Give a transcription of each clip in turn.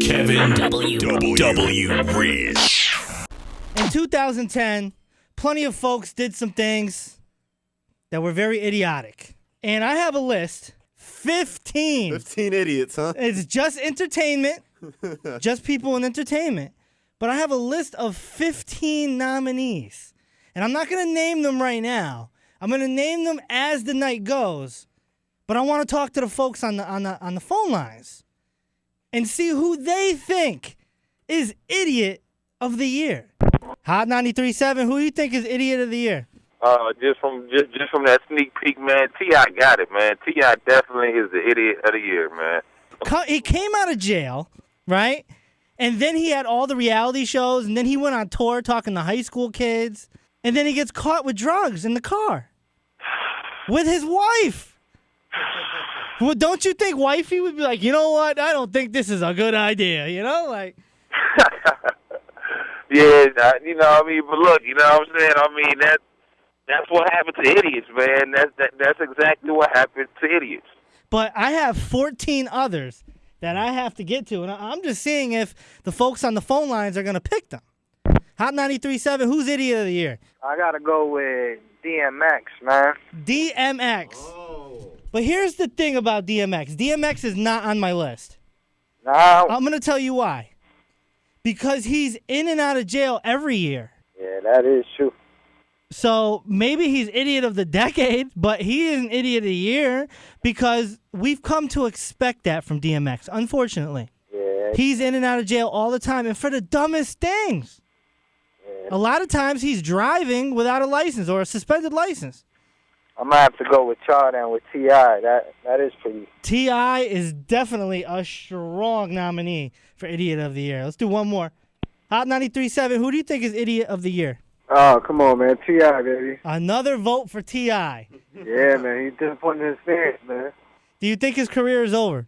Kevin W. Reese. In 2010, plenty of folks did some things that were very idiotic. And I have a list, 15. 15 idiots, huh? It's just entertainment, just people in entertainment. But I have a list of 15 nominees. And I'm not going to name them right now. I'm going to name them as the night goes. But I want to talk to the folks on the phone lines and see who they think is Idiot of the Year. Hot 93.7, who do you think is Idiot of the Year? Just from that sneak peek, man, T.I. got it, man. T.I. definitely is the Idiot of the Year, man. He came out of jail, right? And then he had all the reality shows, and then he went on tour talking to high school kids, and then he gets caught with drugs in the car with his wife. Well, don't you think wifey would be like, you know what? I don't think this is a good idea, you know? Like, yeah, you know what I mean? But look, you know what I'm saying? I mean, that's what happened to idiots, man. That's exactly what happened to idiots. But I have 14 others that I have to get to, and I'm just seeing if the folks on the phone lines are going to pick them. Hot 93.7, who's Idiot of the Year? I got to go with DMX, man. DMX. Oh. But here's the thing about DMX. DMX is not on my list. No. I'm going to tell you why. Because he's in and out of jail every year. Yeah, that is true. So maybe he's Idiot of the Decade, but he is an Idiot of the Year because we've come to expect that from DMX, unfortunately. Yeah. He's in and out of jail all the time, and for the dumbest things. Yeah. A lot of times he's driving without a license or a suspended license. I'm going to have to go with Chad and with T.I. That is pretty. T.I. is definitely a strong nominee for Idiot of the Year. Let's do one more. Hot 93.7, who do you think is Idiot of the Year? Oh, come on, man. T.I., baby. Another vote for T.I. Yeah, man. He's disappointing his fans, man. Do you think his career is over?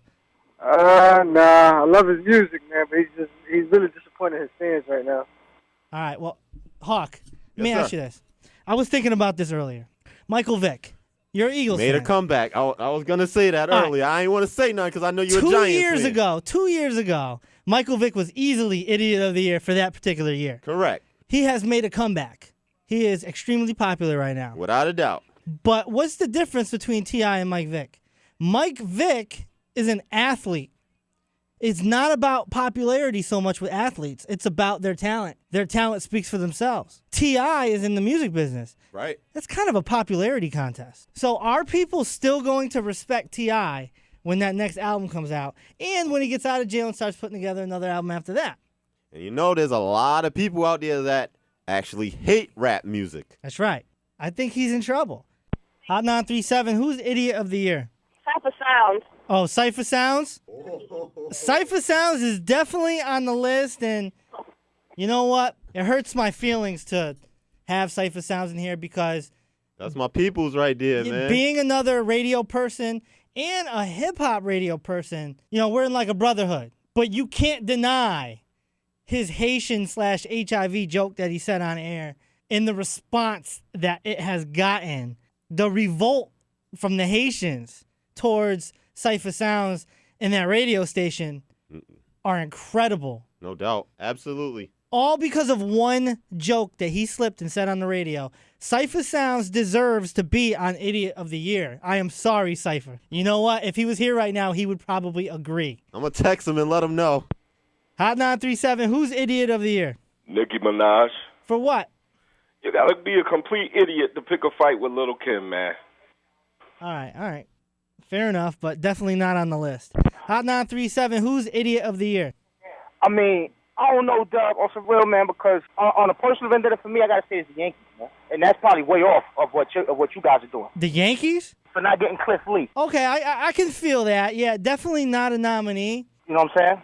Nah. I love his music, man, but he's really disappointing his fans right now. All right, well, Hawk, let me Yes, ask you this. I was thinking about this earlier. Michael Vick, you're an Eagles Made fan. a comeback. I was going to say that earlier. I ain't want to say nothing because I know you're a 2 Giants years fan. ago, 2 years ago, Michael Vick was easily Idiot of the Year for that particular year. Correct. He has made a comeback. He is extremely popular right now. Without a doubt. But what's the difference between T.I. and Mike Vick? Mike Vick is an athlete. It's not about popularity so much with athletes. It's about their talent. Their talent speaks for themselves. T.I. is in the music business. Right. That's kind of a popularity contest. So are people still going to respect T.I. when that next album comes out and when he gets out of jail and starts putting together another album after that? And you know there's a lot of people out there that actually hate rap music. That's right. I think he's in trouble. Hot 937, who's Idiot of the Year? Cipha Sounds. Oh, Cipha Sounds? Cipha Sounds is definitely on the list, and you know what? It hurts my feelings to have Cipha Sounds in here because That's my peoples right there, man. being another radio person and a hip-hop radio person, you know, we're in like a brotherhood. But you can't deny his Haitian/HIV joke that he said on air and the response that it has gotten. The revolt from the Haitians towards Cipha Sounds and that radio station are incredible. No doubt. Absolutely. All because of one joke that he slipped and said on the radio. Cipha Sounds deserves to be on Idiot of the Year. I am sorry, Cipha. You know what? If he was here right now, he would probably agree. I'm going to text him and let him know. Hot 937, who's Idiot of the Year? Nicki Minaj. For what? You gotta be a complete idiot to pick a fight with Lil' Kim, man. All right. Fair enough, but definitely not on the list. Hot 937, who's Idiot of the Year? I mean, I don't know, Doug, on some real, man, because on a personal vendetta for me, I gotta say it's the Yankees, man. And that's probably way off of what you guys are doing. The Yankees? For not getting Cliff Lee. Okay, I can feel that. Yeah, definitely not a nominee. You know what I'm saying?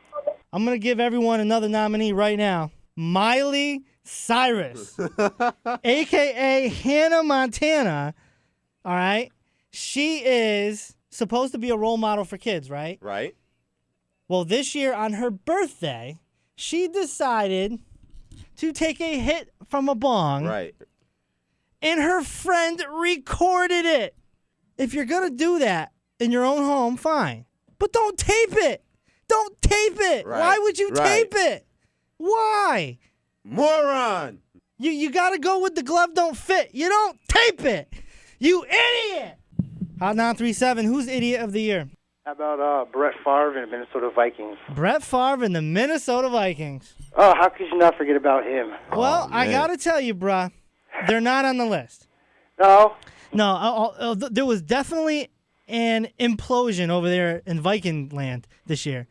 I'm going to give everyone another nominee right now. Miley Cyrus, a.k.a. Hannah Montana. All right? She is supposed to be a role model for kids, right? Right. Well, this year on her birthday, she decided to take a hit from a bong. Right. And her friend recorded it. If you're going to do that in your own home, fine. But don't tape it. don't tape it. Right, Why would you right. tape it? Why? Moron. You got to go with the glove don't fit. You don't tape it. You idiot. Hot 937, who's idiot of the year? How about Brett Favre and the Minnesota Vikings? Brett Favre and the Minnesota Vikings. Oh, how could you not forget about him? Well, I man. got to tell you, bruh, they're not on the list. No? No, there was definitely an implosion over there in Viking land this year.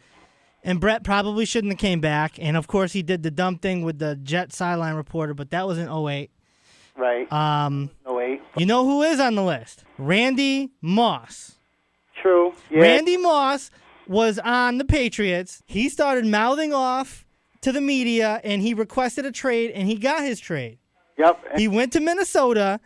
And Brett probably shouldn't have came back. And, of course, he did the dumb thing with the Jet sideline reporter, but that was in 08. Right. No, wait. You know who is on the list? Randy Moss. True. Yeah. Randy Moss was on the Patriots. He started mouthing off to the media, and he requested a trade, and he got his trade. Yep. He went to Minnesota.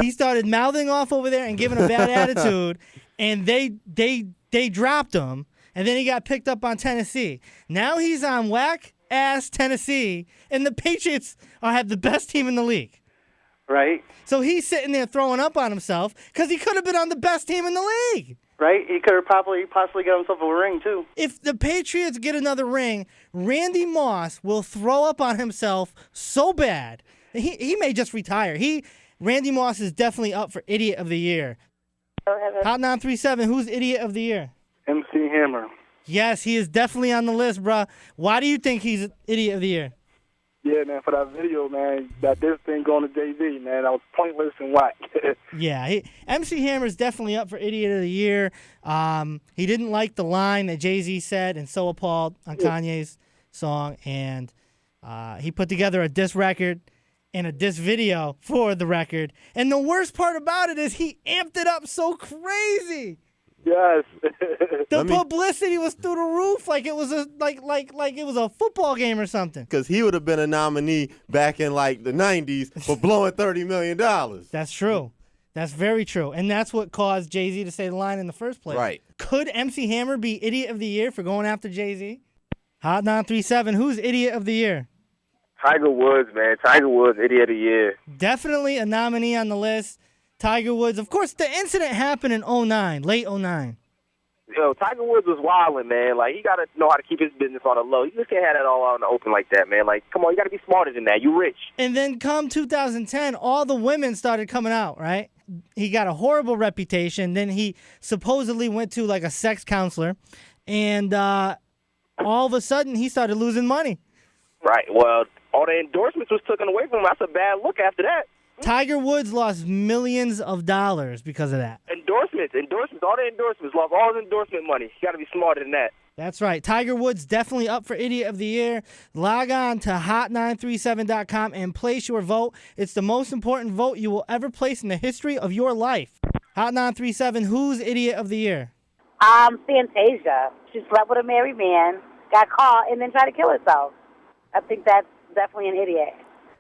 He started mouthing off over there and giving a bad attitude, and they dropped him. And then he got picked up on Tennessee. Now he's on whack-ass Tennessee, and the Patriots have the best team in the league. Right. So he's sitting there throwing up on himself because he could have been on the best team in the league. Right. He could have possibly got himself a ring, too. If the Patriots get another ring, Randy Moss will throw up on himself so bad. He may just retire. Randy Moss is definitely up for Idiot of the Year. Hot 937, who's Idiot of the Year? MC Hammer. Yes, he is definitely on the list, bruh. Why do you think he's Idiot of the Year? Yeah, man, for that video, man, that this thing going to Jay-Z, man, that was pointless and whack. Yeah, MC Hammer's definitely up for Idiot of the Year. He didn't like the line that Jay-Z said and So Appalled on Kanye's song, and he put together a diss record and a diss video for the record. And the worst part about it is he amped it up so crazy. Yes. The publicity was through the roof, like it was like it was a football game or something. Because he would have been a nominee back in like the 90s for blowing $30 million. That's true. That's very true. And that's what caused Jay-Z to say the line in the first place. Right. Could MC Hammer be Idiot of the Year for going after Jay-Z? Hot 937, who's Idiot of the Year? Tiger Woods, man. Tiger Woods, Idiot of the Year. Definitely a nominee on the list. Tiger Woods. Of course, the incident happened in 09, late 09. Yo, Tiger Woods was wilding, man. Like, he got to know how to keep his business on the low. You just can't have that all out in the open like that, man. Like, come on, you got to be smarter than that. You rich. And then come 2010, all the women started coming out, right? He got a horrible reputation. Then he supposedly went to, like, a sex counselor. And all of a sudden, he started losing money. Right. Well, all the endorsements was taken away from him. That's a bad look after that. Tiger Woods lost millions of dollars because of that. Endorsements, all the endorsements, lost all his endorsement money. You got to be smarter than that. That's right. Tiger Woods definitely up for Idiot of the Year. Log on to hot937.com and place your vote. It's the most important vote you will ever place in the history of your life. Hot 937, who's Idiot of the Year? Fantasia. She slept with a married man, got caught, and then tried to kill herself. I think that's definitely an idiot.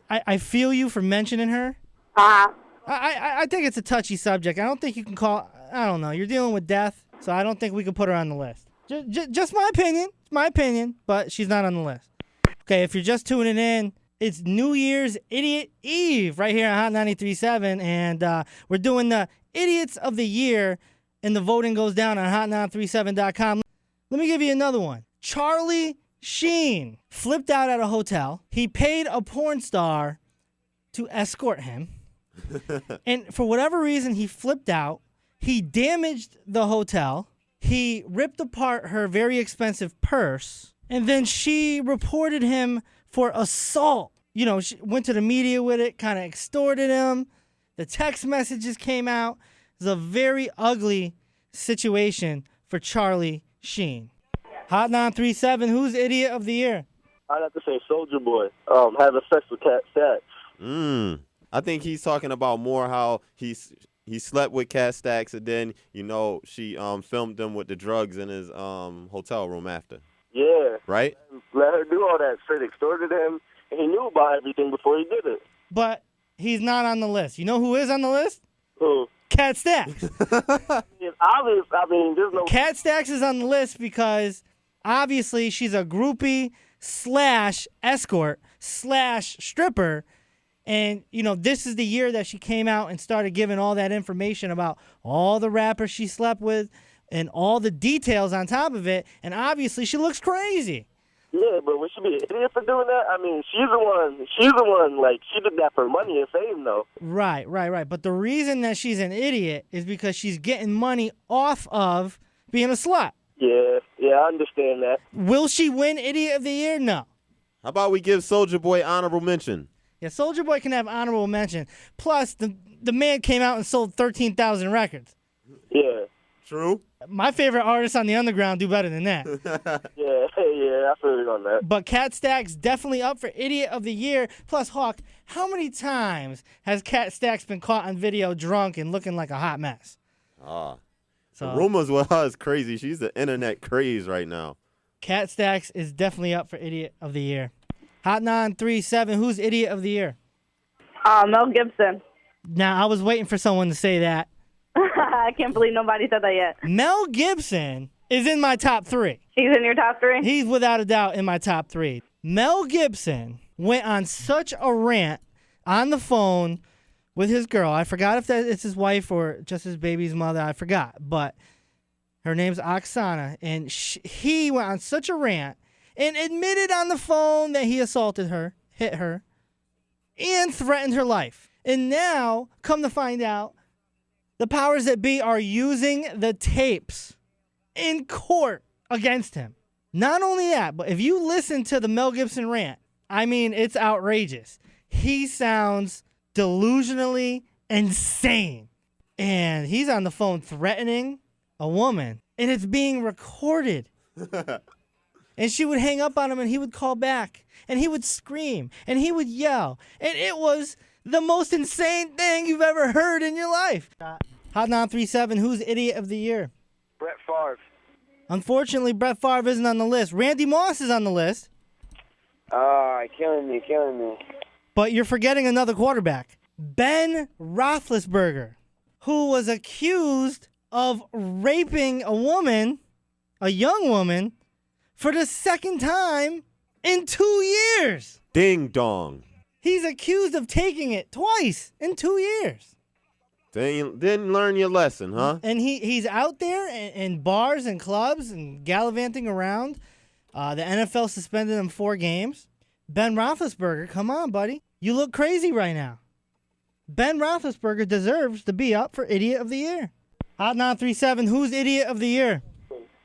I feel you for mentioning her. Uh-huh. I think it's a touchy subject. I don't think you can call... I don't know. You're dealing with death, so I don't think we can put her on the list. Just my opinion. It's my opinion, but she's not on the list. Okay, if you're just tuning in, it's New Year's Idiot Eve right here on Hot 93.7, and we're doing the Idiots of the Year, and the voting goes down on hot937.com. Let me give you another one. Charlie Sheen flipped out at a hotel. He paid a porn star to escort him. And for whatever reason, he flipped out. He damaged the hotel. He ripped apart her very expensive purse. And then she reported him for assault. You know, she went to the media with it, kind of extorted him. The text messages came out. It was a very ugly situation for Charlie Sheen. Hot 937, who's Idiot of the Year? I'd have to say Soulja Boy, having sex with Cat Stacks. I think he's talking about more how he slept with Cat Stacks, and then, you know, she filmed him with the drugs in his hotel room after. Yeah. Right? Let her do all that. Straight extorted him, and he knew about everything before he did it. But he's not on the list. You know who is on the list? Who? Cat Stacks. It's obvious. I mean, there's no... Cat Stacks is on the list because obviously she's a groupie / escort / stripper. And, you know, this is the year that she came out and started giving all that information about all the rappers she slept with, and all the details on top of it, and obviously she looks crazy. Yeah, but would she be an idiot for doing that? I mean, she's the one, like, she did that for money and fame, though. Right. But the reason that she's an idiot is because she's getting money off of being a slut. Yeah, I understand that. Will she win Idiot of the Year? No. How about we give Soulja Boy honorable mention? Yeah, Soulja Boy can have honorable mention. Plus, the man came out and sold 13,000 records. Yeah. True. My favorite artists on the underground do better than that. Yeah, I feel you on that. But Cat Stack's definitely up for Idiot of the Year. Plus, Hawk, how many times has Cat Stacks been caught on video drunk and looking like a hot mess? So So rumors with her is crazy. She's the internet craze right now. Cat Stacks is definitely up for Idiot of the Year. Hot 937, who's Idiot of the Year? Mel Gibson. Now, I was waiting for someone to say that. I can't believe nobody said that yet. Mel Gibson is in my top 3. He's in your top 3? He's without a doubt in my top 3. Mel Gibson went on such a rant on the phone with his girl. I forgot if it's his wife or just his baby's mother. I forgot. But her name's Oksana. And he went on such a rant and admitted on the phone that he assaulted her, hit her, and threatened her life. And now, come to find out, the powers that be are using the tapes in court against him. Not only that, but if you listen to the Mel Gibson rant, I mean, it's outrageous. He sounds delusionally insane. And he's on the phone threatening a woman, and it's being recorded. And she would hang up on him, and he would call back, and he would scream, and he would yell. And it was the most insane thing you've ever heard in your life. Hot 937, who's Idiot of the Year? Brett Favre. Unfortunately, Brett Favre isn't on the list. Randy Moss is on the list. Killing me. But you're forgetting another quarterback. Ben Rothlisberger, who was accused of raping a woman, a young woman, for the second time in 2 years. Ding dong. He's accused of taking it twice in 2 years. Didn't learn your lesson, huh? And he's out there in bars and clubs and gallivanting around. The NFL suspended him 4 games. Ben Roethlisberger, come on, buddy. You look crazy right now. Ben Roethlisberger deserves to be up for Idiot of the Year. Hot 937, who's Idiot of the Year?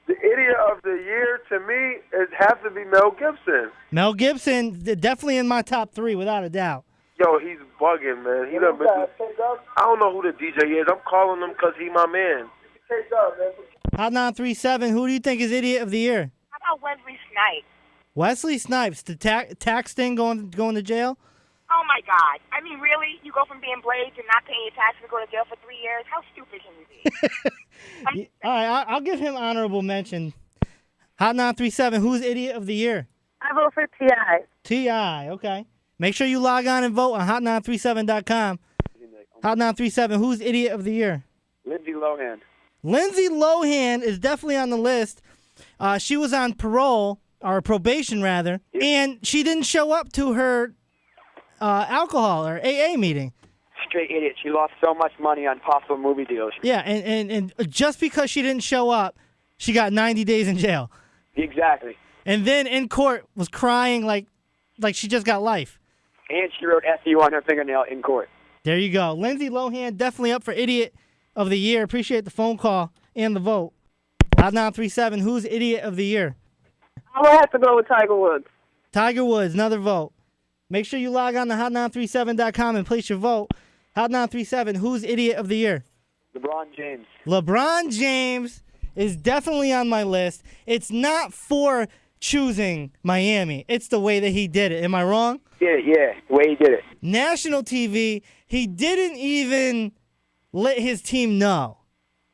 The Idiot of the Year, to me, it has to be Mel Gibson. Mel Gibson, definitely in my top 3, without a doubt. Yo, he's bugging, man. I don't know who the DJ is. I'm calling him because he my man. Hot 937, who do you think is Idiot of the Year? How about Wesley Snipes? Wesley Snipes, the tax thing going to jail? Oh, my God. I mean, really? You go from being blazed and not paying your taxes to go to jail for 3 years? How stupid can you be? All right, I'll give him honorable mention. Hot 937, who's Idiot of the Year? I vote for T.I. T.I., okay. Make sure you log on and vote on hot937.com. Hot 937, who's Idiot of the Year? Lindsey Lohan. Lindsey Lohan is definitely on the list. She was on parole, or probation rather, and she didn't show up to her alcohol or AA meeting. Straight idiot. She lost so much money on possible movie deals. Yeah, and just because she didn't show up, she got 90 days in jail. Exactly. And then in court was crying like she just got life. And she wrote FU on her fingernail in court. There you go. Lindsey Lohan definitely up for Idiot of the Year. Appreciate the phone call and the vote. Hot 937, who's Idiot of the Year? I'm going to have to go with Tiger Woods. Tiger Woods, another vote. Make sure you log on to hot937.com and place your vote. Hot 937, who's Idiot of the Year? LeBron James. LeBron James is definitely on my list. It's not for choosing Miami. It's the way that he did it. Am I wrong? Yeah, the way he did it. National TV, he didn't even let his team know.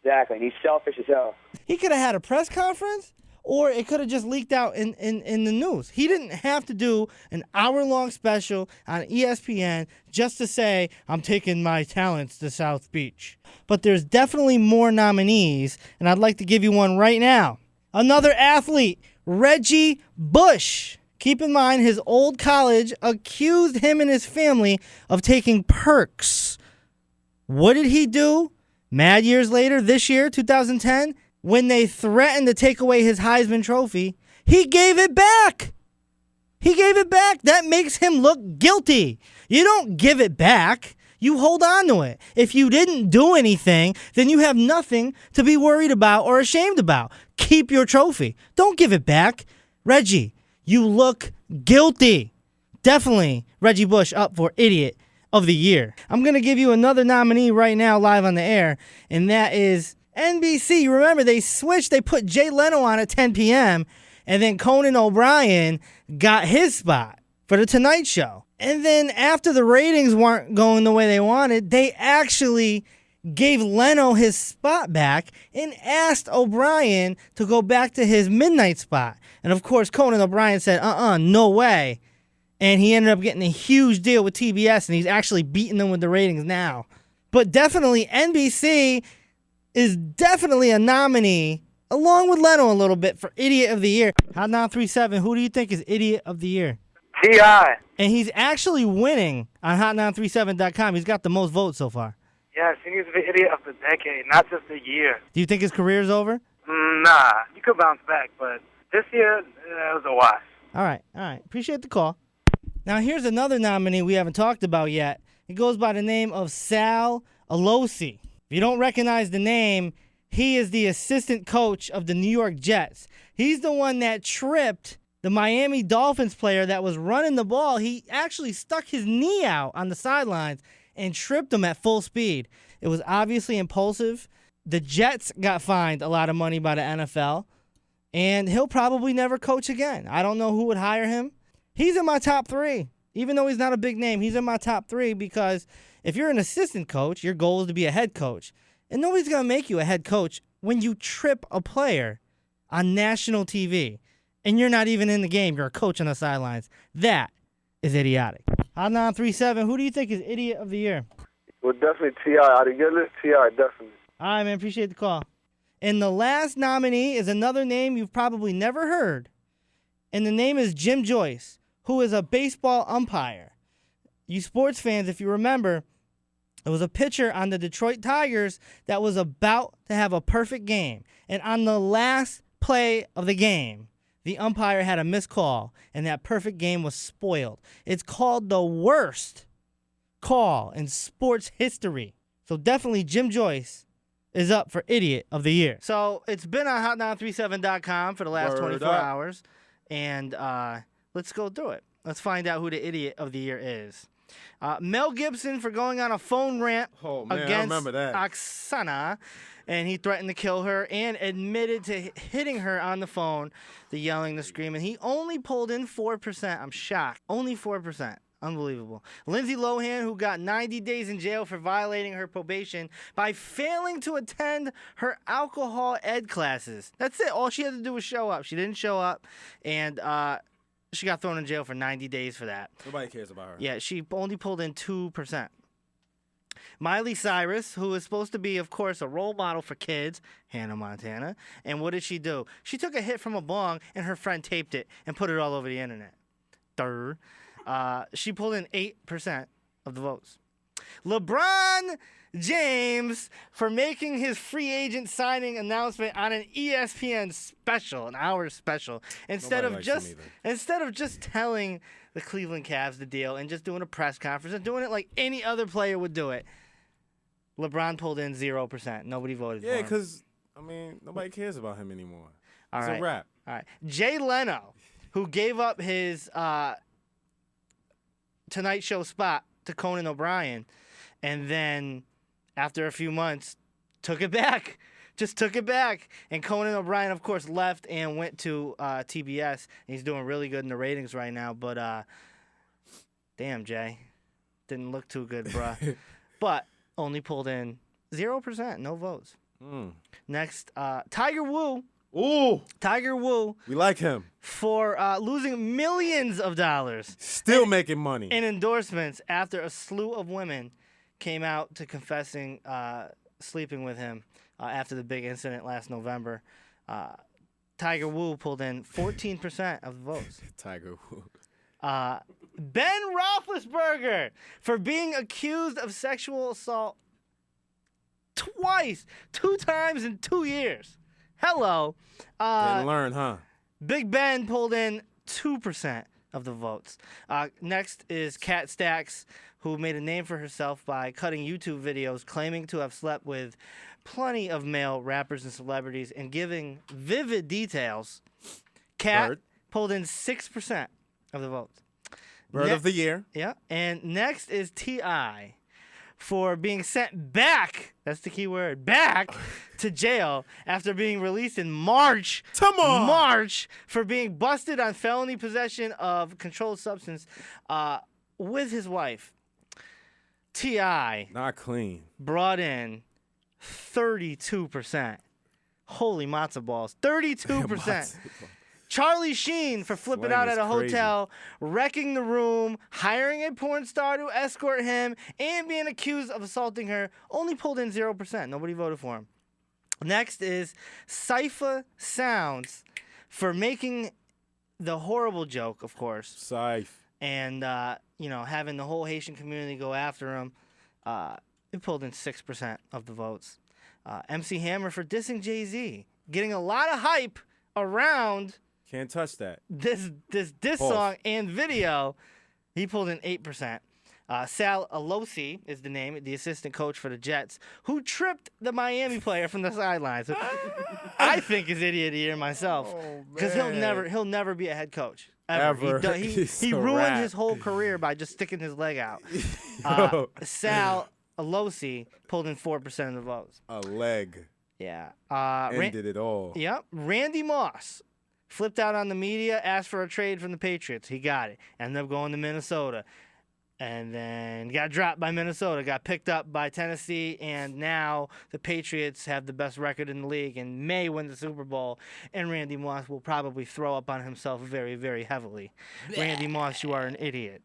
Exactly, and he's selfish as hell. He could have had a press conference, or it could have just leaked out in the news. He didn't have to do an hour-long special on ESPN just to say, I'm taking my talents to South Beach. But there's definitely more nominees, and I'd like to give you one right now. Another athlete, Reggie Bush. Keep in mind, his old college accused him and his family of taking perks. What did he do? Mad years later, this year, 2010, when they threatened to take away his Heisman Trophy, he gave it back. He gave it back. That makes him look guilty. You don't give it back. You hold on to it. If you didn't do anything, then you have nothing to be worried about or ashamed about. Keep your trophy. Don't give it back. Reggie, you look guilty. Definitely Reggie Bush up for Idiot of the Year. I'm going to give you another nominee right now live on the air, and that is NBC. Remember, they switched. They put Jay Leno on at 10 p.m., and then Conan O'Brien got his spot for The Tonight Show. And then after the ratings weren't going the way they wanted, they actually gave Leno his spot back and asked O'Brien to go back to his midnight spot. And of course, Conan O'Brien said, no way. And he ended up getting a huge deal with TBS, and he's actually beating them with the ratings now. But definitely, NBC is definitely a nominee, along with Leno a little bit, for Idiot of the Year. Hot 937, who do you think is Idiot of the Year? T.I. And he's actually winning on hot937.com. He's got the most votes so far. Yes, he needs to be Idiot of the Decade, not just the year. Do you think his career's over? Nah, he could bounce back, but this year, it was a wash. All right. Appreciate the call. Now, here's another nominee we haven't talked about yet. He goes by the name of Sal Alosi. If you don't recognize the name, he is the assistant coach of the New York Jets. He's the one that tripped the Miami Dolphins player that was running the ball. He actually stuck his knee out on the sidelines and tripped him at full speed. It was obviously impulsive. The Jets got fined a lot of money by the NFL, and he'll probably never coach again. I don't know who would hire him. He's in my top 3. Even though he's not a big name, he's in my top 3 because if you're an assistant coach, your goal is to be a head coach. And nobody's going to make you a head coach when you trip a player on national TV. And you're not even in the game. You're a coach on the sidelines. That is idiotic. Hot 937, who do you think is Idiot of the Year? Well, definitely T.I. Out of your list, T.I., definitely. All right, man. Appreciate the call. And the last nominee is another name you've probably never heard. And the name is Jim Joyce, who is a baseball umpire. You sports fans, if you remember, it was a pitcher on the Detroit Tigers that was about to have a perfect game. And on the last play of the game, the umpire had a missed call, and that perfect game was spoiled. It's called the worst call in sports history. So definitely Jim Joyce is up for Idiot of the Year. So it's been on hot937.com for the last 24 hours, and let's go through it. Let's find out who the Idiot of the Year is. Mel Gibson for going on a phone rant against Oksana, and he threatened to kill her and admitted to hitting her on the phone, the yelling, the screaming. He only pulled in 4%. I'm shocked. Only 4%. Unbelievable. Lindsey Lohan, who got 90 days in jail for violating her probation by failing to attend her alcohol ed classes. That's it. All she had to do was show up. She didn't show up, and she got thrown in jail for 90 days for that. Nobody cares about her. Yeah, she only pulled in 2%. Miley Cyrus, who is supposed to be, of course, a role model for kids, Hannah Montana. And what did she do? She took a hit from a bong, and her friend taped it and put it all over the internet. She pulled in 8% of the votes. LeBron James for making his free agent signing announcement on an ESPN special, an hour special, instead of just telling the Cleveland Cavs the deal and just doing a press conference and doing it like any other player would do it. LeBron pulled in 0%. Nobody voted for him. Yeah, because, nobody cares about him anymore. It's a wrap. All right. Jay Leno, who gave up his Tonight Show spot to Conan O'Brien, and then after a few months, took it back. Just took it back. And Conan O'Brien, of course, left and went to TBS. He's doing really good in the ratings right now. But, damn, Jay. Didn't look too good, bruh. But only pulled in 0%. No votes. Next, Tiger Woo. Ooh. Tiger Woo. We like him. For losing millions of dollars. Still making money. In endorsements after a slew of women came out to confessing sleeping with him after the big incident last November. Tiger Woo pulled in 14% of the votes. Tiger Woo. Ben Rothlisburger for being accused of sexual assault twice, 2 times in 2 years. Hello. Didn't learn, huh? Big Ben pulled in 2% of the votes. Next is Kat Stacks, who made a name for herself by cutting YouTube videos claiming to have slept with plenty of male rappers and celebrities and giving vivid details. Kat pulled in 6% of the votes. Bird of the year. Yeah. And next is T.I. for being sent back, that's the key word, back to jail after being released in March. March for being busted on felony possession of controlled substance with his wife. T.I. Not clean. Brought in 32%. Holy matzo balls. 32%. Charlie Sheen for flipping out at a hotel, wrecking the room, hiring a porn star to escort him, and being accused of assaulting her, only pulled in 0%. Nobody voted for him. Next is Cipha Sounds for making the horrible joke, of course. And, having the whole Haitian community go after him. It pulled in 6% of the votes. MC Hammer for dissing Jay-Z, getting a lot of hype around... Can't touch that. This song and video, he pulled in 8%. Sal Alosi is the name, the assistant coach for the Jets, who tripped the Miami player from the sidelines. I think is idiot of the year myself, because he'll never be a head coach ever. He ruined his whole career by just sticking his leg out. Sal Alosi pulled in 4% of the votes. A leg. Yeah. Ended it all. Yep. Randy Moss flipped out on the media, asked for a trade from the Patriots. He got it. Ended up going to Minnesota. And then got dropped by Minnesota, got picked up by Tennessee, and now the Patriots have the best record in the league and may win the Super Bowl. And Randy Moss will probably throw up on himself very, very heavily. Randy Moss, you are an idiot.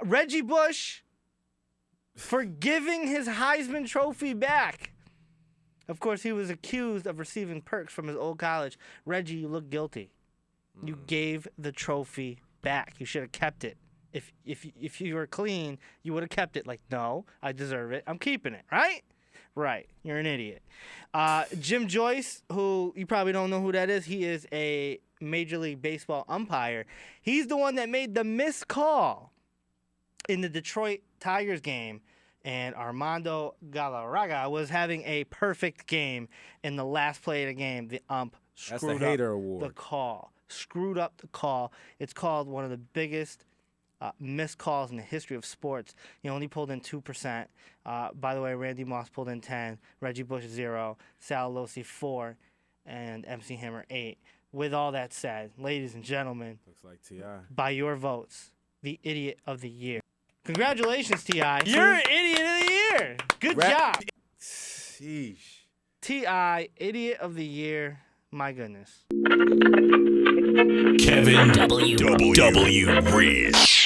Reggie Bush for giving his Heisman Trophy back. Of course, he was accused of receiving perks from his old college. Reggie, you look guilty. You gave the trophy back. You should have kept it. If you were clean, you would have kept it. Like, no, I deserve it. I'm keeping it, right? Right. You're an idiot. Jim Joyce, who you probably don't know who that is. He is a Major League Baseball umpire. He's the one that made the missed call in the Detroit Tigers game. And Armando Galarraga was having a perfect game in the last play of the game. The ump screwed up the call. Screwed up the call. It's called one of the biggest missed calls in the history of sports. He only pulled in 2%. By the way, Randy Moss pulled in 10. Reggie Bush 0. Sal Alosi 4. And MC Hammer 8. With all that said, ladies and gentlemen, looks like T.I. by your votes, the Idiot of the Year. Congratulations, T.I. You're an Idiot of the Year. Good job. Sheesh. T.I., Idiot of the Year. My goodness. Kevin W. Reese.